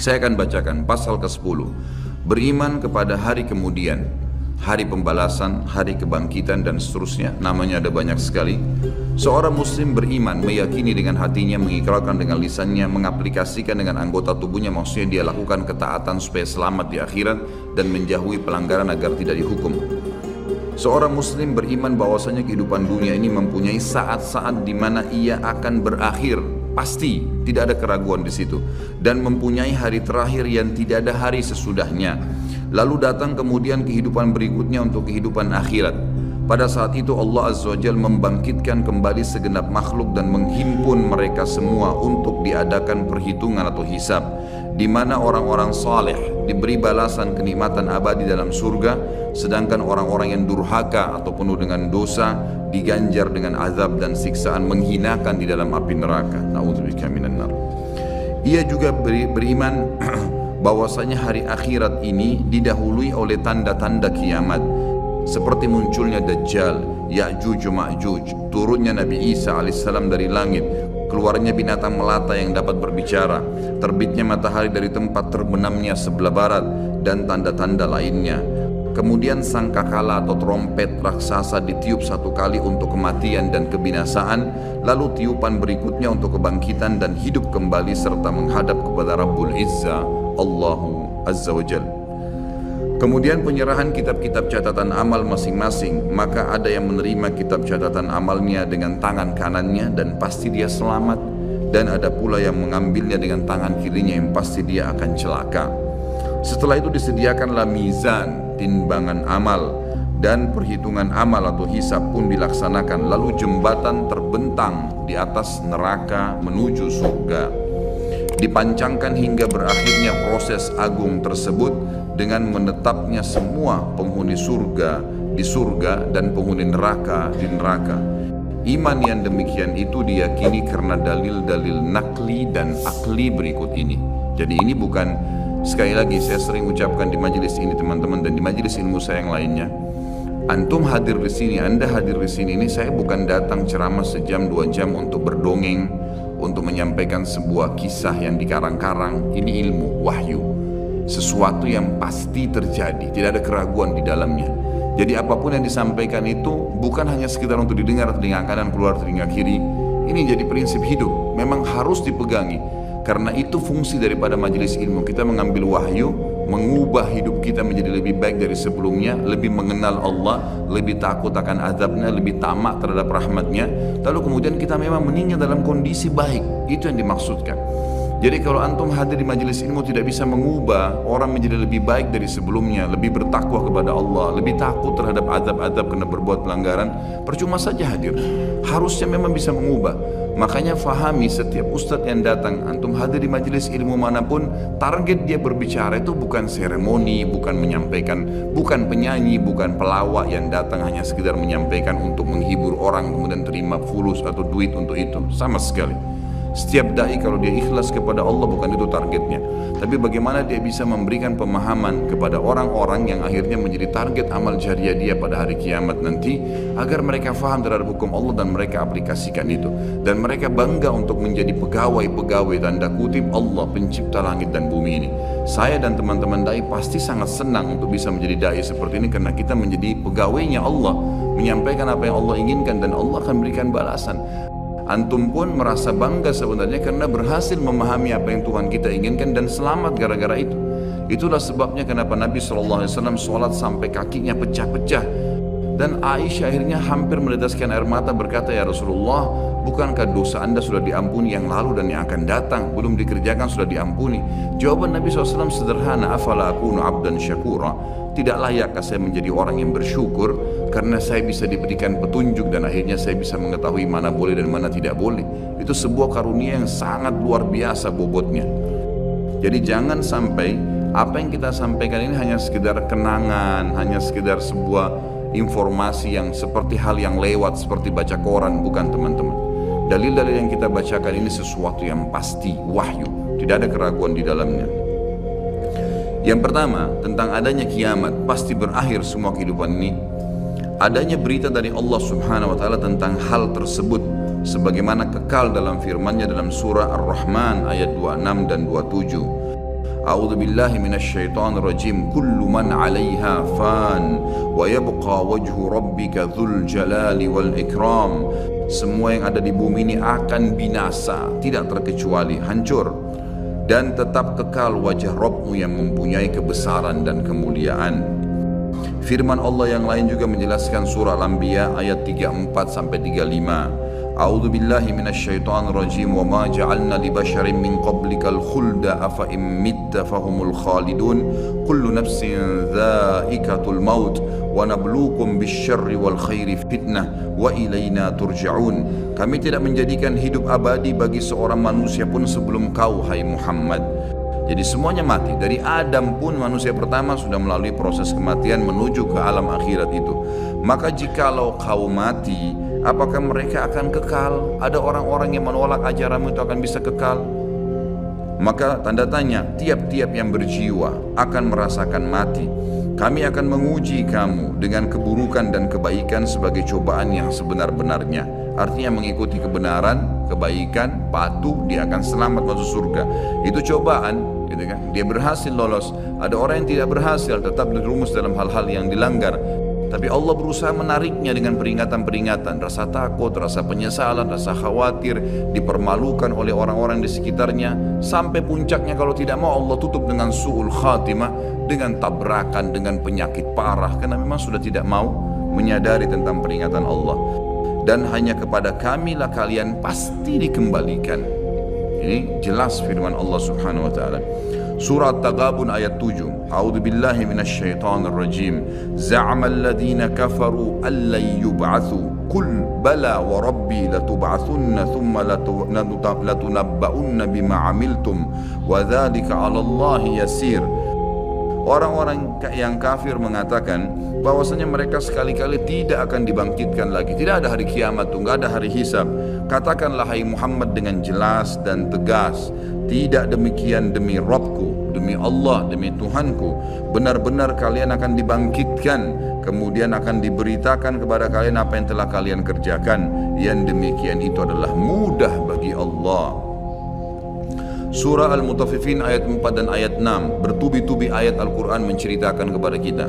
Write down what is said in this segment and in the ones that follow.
Saya akan bacakan pasal ke-10. Beriman kepada hari kemudian, hari pembalasan, hari kebangkitan dan seterusnya. Namanya ada banyak sekali. Seorang muslim beriman, meyakini dengan hatinya, mengikrarkan dengan lisannya, mengaplikasikan dengan anggota tubuhnya, maksudnya dia lakukan ketaatan supaya selamat di akhirat dan menjauhi pelanggaran agar tidak dihukum. Seorang muslim beriman bahwasanya kehidupan dunia ini mempunyai saat-saat di mana ia akan berakhir, pasti, tidak ada keraguan di situ, dan mempunyai hari terakhir yang tidak ada hari sesudahnya. Lalu datang kemudian kehidupan berikutnya untuk kehidupan akhirat. Pada saat itu Allah Azza wa Jalla membangkitkan kembali segenap makhluk dan menghimpun mereka semua untuk diadakan perhitungan atau hisab, di mana orang-orang saleh diberi balasan kenikmatan abadi dalam surga, sedangkan orang-orang yang durhaka atau penuh dengan dosa diganjar dengan azab dan siksaan menghinakan di dalam api neraka. Na'udzubika minan nar. Ia juga beriman bahwasanya hari akhirat ini didahului oleh tanda-tanda kiamat, seperti munculnya Dajjal, Ya'juj Ma'juj, turunnya Nabi Isa alaihissalam dari langit, keluarnya binatang melata yang dapat berbicara, terbitnya matahari dari tempat terbenamnya sebelah barat, dan tanda-tanda lainnya. Kemudian sangkakala atau trompet raksasa ditiup satu kali untuk kematian dan kebinasaan, lalu tiupan berikutnya untuk kebangkitan dan hidup kembali serta menghadap kepada Rabbul Izzah, Allahu Azza wa Jalla. Kemudian penyerahan kitab-kitab catatan amal masing-masing, maka ada yang menerima kitab catatan amalnya dengan tangan kanannya dan pasti dia selamat, dan ada pula yang mengambilnya dengan tangan kirinya yang pasti dia akan celaka. Setelah itu disediakanlah mizan, timbangan amal, dan perhitungan amal atau hisab pun dilaksanakan, lalu jembatan terbentang di atas neraka menuju surga. Dipancangkan hingga berakhirnya proses agung tersebut dengan menetapnya semua penghuni surga di surga dan penghuni neraka di neraka. Iman yang demikian itu diyakini karena dalil-dalil nakli dan akli berikut ini. Jadi ini bukan, sekali lagi saya sering ucapkan di majelis ini teman-teman dan di majelis ilmu saya yang lainnya. Antum hadir di sini, Anda hadir di sini, ini saya bukan datang ceramah sejam 2 jam untuk berdongeng, untuk menyampaikan sebuah kisah yang dikarang-karang. Ini ilmu, wahyu, sesuatu yang pasti terjadi, tidak ada keraguan di dalamnya. Jadi apapun yang disampaikan itu bukan hanya sekedar untuk didengar telinga kanan keluar telinga kiri. Ini jadi prinsip hidup, memang harus dipegangi. Karena itu fungsi daripada majelis ilmu, kita mengambil wahyu, mengubah hidup kita menjadi lebih baik dari sebelumnya, lebih mengenal Allah, lebih takut akan azabnya, lebih tamak terhadap rahmatnya. Lalu kemudian kita memang meninggal dalam kondisi baik, itu yang dimaksudkan. Jadi kalau antum hadir di majelis ilmu tidak bisa mengubah orang menjadi lebih baik dari sebelumnya, lebih bertakwa kepada Allah, lebih takut terhadap azab-azab karena berbuat pelanggaran, percuma saja hadir. Harusnya memang bisa mengubah. Makanya fahami setiap ustadz yang datang, antum hadir di majelis ilmu manapun, target dia berbicara itu bukan seremoni, bukan menyampaikan, bukan penyanyi, bukan pelawak yang datang hanya sekedar menyampaikan untuk menghibur orang kemudian terima fulus atau duit untuk itu, sama sekali. Setiap dai kalau dia ikhlas kepada Allah bukan itu targetnya, tapi bagaimana dia bisa memberikan pemahaman kepada orang-orang yang akhirnya menjadi target amal jariah dia pada hari kiamat nanti, agar mereka faham terhadap hukum Allah dan mereka aplikasikan itu, dan mereka bangga untuk menjadi pegawai-pegawai tanda kutip Allah pencipta langit dan bumi ini. Saya dan teman-teman dai pasti sangat senang untuk bisa menjadi dai seperti ini, karena kita menjadi pegawainya Allah, menyampaikan apa yang Allah inginkan dan Allah akan berikan balasan. Antum pun merasa bangga sebenarnya karena berhasil memahami apa yang Tuhan kita inginkan dan selamat gara-gara itu. Itulah sebabnya kenapa Nabi SAW sholat sampai kakinya pecah-pecah. Dan Aisyah akhirnya hampir meneteskan air mata berkata, "Ya Rasulullah, bukankah dosa anda sudah diampuni yang lalu dan yang akan datang? Belum dikerjakan sudah diampuni." Jawaban Nabi SAW sederhana, "Afala akunu abdan syakura." Tidak layakkah saya menjadi orang yang bersyukur karena saya bisa diberikan petunjuk dan akhirnya saya bisa mengetahui mana boleh dan mana tidak boleh. Itu sebuah karunia yang sangat luar biasa bobotnya. Jadi jangan sampai apa yang kita sampaikan ini hanya sekedar kenangan, hanya sekedar sebuah informasi yang seperti hal yang lewat, seperti baca koran. Bukan teman-teman. Dalil-dalil yang kita bacakan ini sesuatu yang pasti, wahyu, tidak ada keraguan di dalamnya. Yang pertama, tentang adanya kiamat, pasti berakhir semua kehidupan ini. Adanya berita dari Allah Subhanahu wa taala tentang hal tersebut sebagaimana kekal dalam firman-Nya dalam surah Ar-Rahman ayat 26 dan 27. A'udzu billahi minasyaitonir rajim. Kullu man 'alaiha fan wa yabqa wajhu rabbika dzul jalali wal ikram. Semua yang ada di bumi ini akan binasa, tidak terkecuali hancur, dan tetap kekal wajah Rabbmu yang mempunyai kebesaran dan kemuliaan. Firman Allah yang lain juga menjelaskan surah Al-Anbiya ayat 34 sampai 35. A'udzu billahi minasyaitonir rajim. Wa ma ja'alna li basharin min qablikal khulda afa in mitta fahumul khalidun. Kullu nafsin dha'iqatul maut wa nabluukum bisyarri wal khairi fitnah wa ilaina turja'un. Kami tidak menjadikan hidup abadi bagi seorang manusia pun sebelum kau, hai Muhammad. Jadi semuanya mati. Dari Adam pun manusia pertama sudah melalui proses kematian menuju ke alam akhirat itu. Maka jikalau kau mati, apakah mereka akan kekal? Ada orang-orang yang menolak ajaranmu itu akan bisa kekal? Maka tanda tanya, tiap-tiap yang berjiwa akan merasakan mati. Kami akan menguji kamu dengan keburukan dan kebaikan sebagai cobaan yang sebenar-benarnya. Artinya mengikuti kebenaran, kebaikan, patuh, dia akan selamat masuk surga. Itu cobaan, gitu kan? Dia berhasil lolos. Ada orang yang tidak berhasil, tetap dirumus dalam hal-hal yang dilanggar. Tapi Allah berusaha menariknya dengan peringatan-peringatan, rasa takut, rasa penyesalan, rasa khawatir, dipermalukan oleh orang-orang di sekitarnya, sampai puncaknya kalau tidak mau Allah tutup dengan su'ul khatimah, dengan tabrakan, dengan penyakit parah, karena memang sudah tidak mau menyadari tentang peringatan Allah. Dan hanya kepada kamilah kalian pasti dikembalikan. Ini jelas firman Allah Subhanahu wa taala. Surah At-Taghabun ayat 7. A'udzu billahi minasyaitonir rajim. Za'ama alladziina kafaru allan yub'atsu. Qul bala wa rabbi latub'atsunna thumma latunabba'unna bima 'amiltum wa dzalika 'ala Allahi yasir. Orang-orang yang kafir mengatakan bahwasanya mereka sekali-kali tidak akan dibangkitkan lagi. Tidak ada hari kiamat, tidak ada hari hisab. Katakanlah hai Muhammad dengan jelas dan tegas, tidak demikian demi Rabbku, demi Allah, demi Tuhanku. Benar-benar kalian akan dibangkitkan, kemudian akan diberitakan kepada kalian apa yang telah kalian kerjakan. Yang demikian itu adalah mudah bagi Allah. Surah Al-Mutaffifin ayat 4 dan ayat 6. Bertubi-tubi ayat Al-Quran menceritakan kepada kita.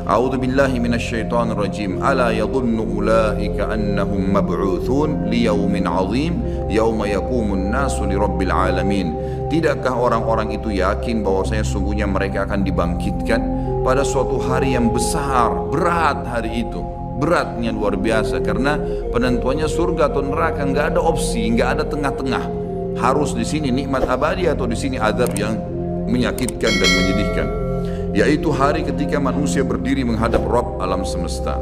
A'udzu billahi minasyaitonir rajim. Ala yadhunnu ulaika annahum mab'utsun liyaumin 'azim yauma yaqumun nasu lirabbil alamin. Tidakkah orang-orang itu yakin bahwasanya sungguhnya mereka akan dibangkitkan pada suatu hari yang besar, berat hari itu. Beratnya luar biasa karena penentuannya surga atau neraka, enggak ada opsi, enggak ada tengah-tengah. Harus di sini nikmat abadi atau di sini azab yang menyakitkan dan menyedihkan, yaitu hari ketika manusia berdiri menghadap Rabb alam semesta.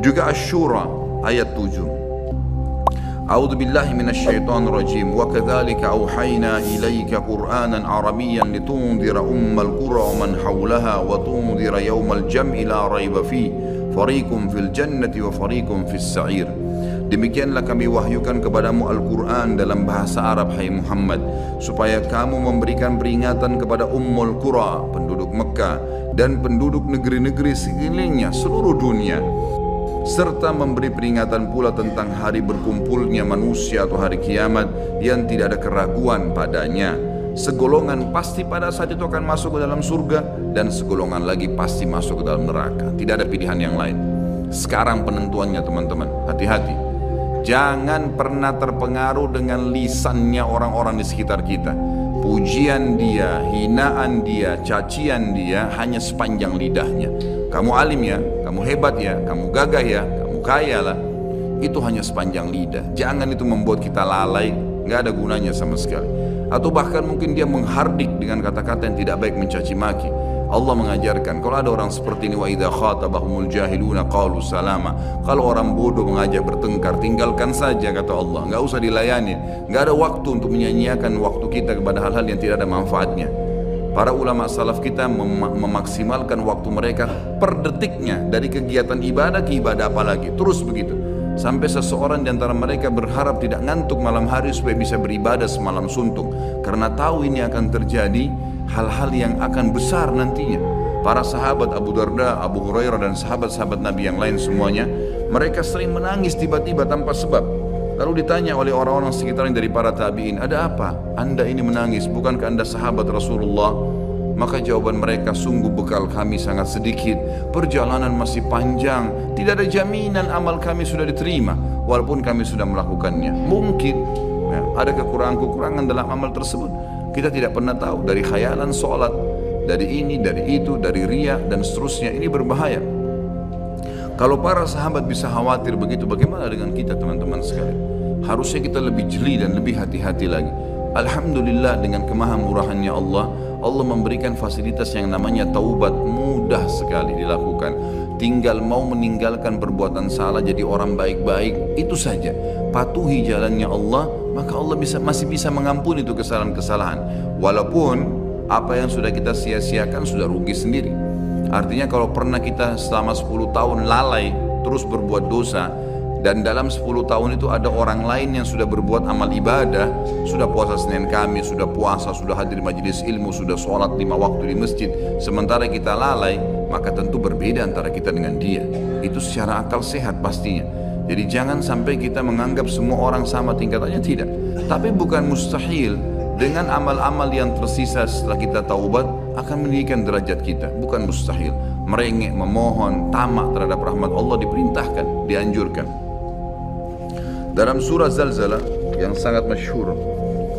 Juga Asy-Syura ayat 7. A'udzu billahi minasyaitonir rajim. Wa kadzalika auhayna ilaika Qur'anan Arabiyyan litundhira ummal qura wa man hawlaha wa tundhira yawmal jam'i la raiba fi fariqun fil jannati wa fariqun fis sa'ir. Demikianlah kami wahyukan kepadamu Al-Quran dalam bahasa Arab, hai Muhammad, supaya kamu memberikan peringatan kepada Ummul Qura, penduduk Mekah, dan penduduk negeri-negeri sekelilingnya seluruh dunia, serta memberi peringatan pula tentang hari berkumpulnya manusia atau hari kiamat yang tidak ada keraguan padanya. Segolongan pasti pada saat itu akan masuk ke dalam surga, dan segolongan lagi pasti masuk ke dalam neraka. Tidak ada pilihan yang lain. Sekarang penentuannya teman-teman, hati-hati. Jangan pernah terpengaruh dengan lisannya orang-orang di sekitar kita. Pujian dia, hinaan dia, cacian dia hanya sepanjang lidahnya. Kamu alim ya, kamu hebat ya, kamu gagah ya, kamu kaya lah. Itu hanya sepanjang lidah. Jangan itu membuat kita lalai, nggak ada gunanya sama sekali. Atau bahkan mungkin dia menghardik dengan kata-kata yang tidak baik, mencaci maki. Allah mengajarkan kalau ada orang seperti ini, wa idza khatabahumul jahiluna qalu salama. Kalau orang bodoh mengajak bertengkar, tinggalkan saja kata Allah, enggak usah dilayani. Enggak ada waktu untuk menyanyiakan waktu kita kepada hal-hal yang tidak ada manfaatnya. Para ulama salaf kita memaksimalkan waktu mereka per detiknya, dari kegiatan ibadah ke ibadah apalagi, terus begitu. Sampai seseorang di antara mereka berharap tidak ngantuk malam hari supaya bisa beribadah semalam suntuk, karena tahu ini akan terjadi hal-hal yang akan besar nantinya. Para sahabat Abu Darda, Abu Hurairah dan sahabat-sahabat Nabi yang lain semuanya, mereka sering menangis tiba-tiba tanpa sebab. Lalu ditanya oleh orang-orang sekitarnya dari para tabi'in, ada apa? Anda ini menangis, bukankah Anda sahabat Rasulullah? Maka jawaban mereka, sungguh bekal kami sangat sedikit, perjalanan masih panjang, tidak ada jaminan amal kami sudah diterima, walaupun kami sudah melakukannya. Mungkin ya, ada kekurangan-kekurangan dalam amal tersebut. Kita tidak pernah tahu, dari khayalan sholat, dari ini, dari itu, dari riya, dan seterusnya. Ini berbahaya. Kalau para sahabat bisa khawatir begitu, bagaimana dengan kita teman-teman sekalian? Harusnya kita lebih jeli dan lebih hati-hati lagi. Alhamdulillah dengan kemahamurahannya Allah, Allah memberikan fasilitas yang namanya taubat, mudah sekali dilakukan. Tinggal mau meninggalkan perbuatan salah, jadi orang baik-baik, itu saja. Patuhi jalannya Allah, maka Allah masih bisa mengampuni itu kesalahan-kesalahan. Walaupun apa yang sudah kita sia-siakan sudah rugi sendiri. Artinya kalau pernah kita selama 10 tahun lalai terus berbuat dosa, dan dalam 10 tahun itu ada orang lain yang sudah berbuat amal ibadah, sudah puasa Senin Kamis, sudah puasa, sudah hadir majelis ilmu, sudah sholat 5 waktu di masjid, sementara kita lalai, maka tentu berbeda antara kita dengan dia. Itu secara akal sehat pastinya. Jadi jangan sampai kita menganggap semua orang sama tingkatannya, tidak. Tapi bukan mustahil dengan amal-amal yang tersisa setelah kita taubat akan meninggikan derajat kita, bukan mustahil. Merengek, memohon, tamak terhadap rahmat Allah diperintahkan, dianjurkan. Dalam surah Zalzalah yang sangat masyhur,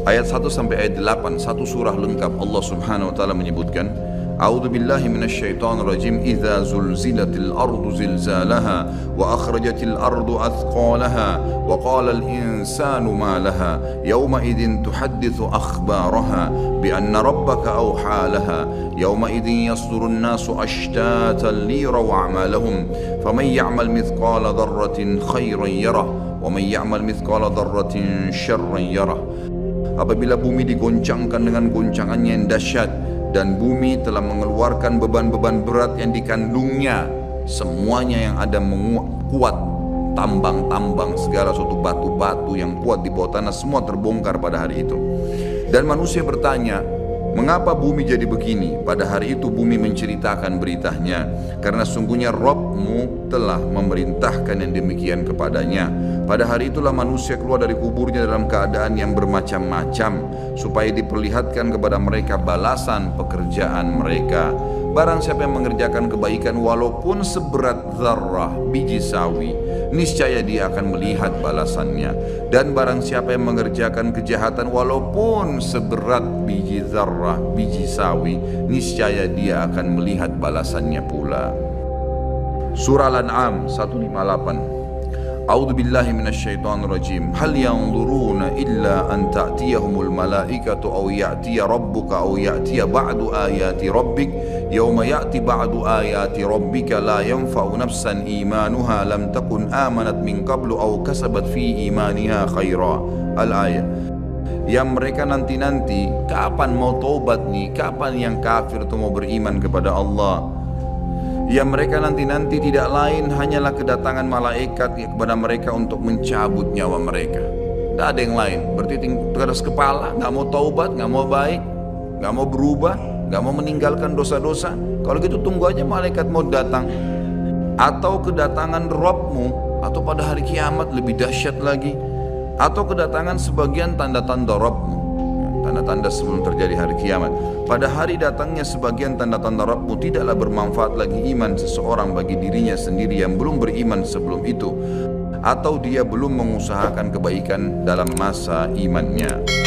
ayat 1 sampai ayat 8, satu surah lengkap, Allah Subhanahu wa taala menyebutkan, A'udzu billahi minasyaitonir rajim, idza zulzilatil ardu zilzalaha wa akhrajatil ardu athqalaha wa qala al insanu ma laha yawma idzin tuhadditsu akhbaraha bi anna rabbaka awha laha yawma idzin yasdurun nasu ashtatan liyaraw a'malahum faman ya'mal mithqala dharratin khairan yarah wa man ya'mal mithqala dharratin syarran yarah. Apabila bumi digoncangkan dengan goncangannya yang dahsyat dan bumi telah mengeluarkan beban-beban berat yang dikandungnya, semuanya yang ada kuat, tambang-tambang, segala suatu batu-batu yang kuat di bawah tanah, semua terbongkar pada hari itu. Dan manusia bertanya, mengapa bumi jadi begini? Pada hari itu bumi menceritakan beritanya, karena sungguhnya Rabbmu telah memerintahkan yang demikian kepadanya. Pada hari itulah manusia keluar dari kuburnya dalam keadaan yang bermacam-macam, supaya diperlihatkan kepada mereka balasan pekerjaan mereka. Barang siapa yang mengerjakan kebaikan walaupun seberat zarrah, biji sawi, niscaya dia akan melihat balasannya. Dan barang siapa yang mengerjakan kejahatan walaupun seberat biji zarrah, biji sawi, niscaya dia akan melihat balasannya pula. Surah Al-An'am 158. A'udzu billahi minasyaitonir rajim. Hal yanzuruna illa an ta'tiyahumul malaikatu aw ya'tiya rabbuka aw ya'tiya ba'du ayati rabbik yawma ya'ti ba'du ayati rabbika la yanfa'u nafsan imanuha lam takun amanat min qablu aw kasabat fi imaniha khaira. Al-ayat. Yang mereka nanti-nanti, kapan mau taubat nih? Kapan yang kafir itu mau beriman kepada Allah? Yang mereka nanti-nanti tidak lain hanyalah kedatangan malaikat kepada mereka untuk mencabut nyawa mereka. Tidak ada yang lain. Berarti keras kepala, nggak mau taubat, nggak mau baik, nggak mau berubah, nggak mau meninggalkan dosa-dosa. Kalau gitu tunggu aja malaikat mau datang. Atau kedatangan Rabbmu, atau pada hari kiamat lebih dahsyat lagi, atau kedatangan sebagian tanda-tanda Rabbmu, tanda-tanda sebelum terjadi hari kiamat. Pada hari datangnya sebagian tanda-tanda Rabbmu, tidaklah bermanfaat lagi iman seseorang bagi dirinya sendiri yang belum beriman sebelum itu, atau dia belum mengusahakan kebaikan dalam masa imannya.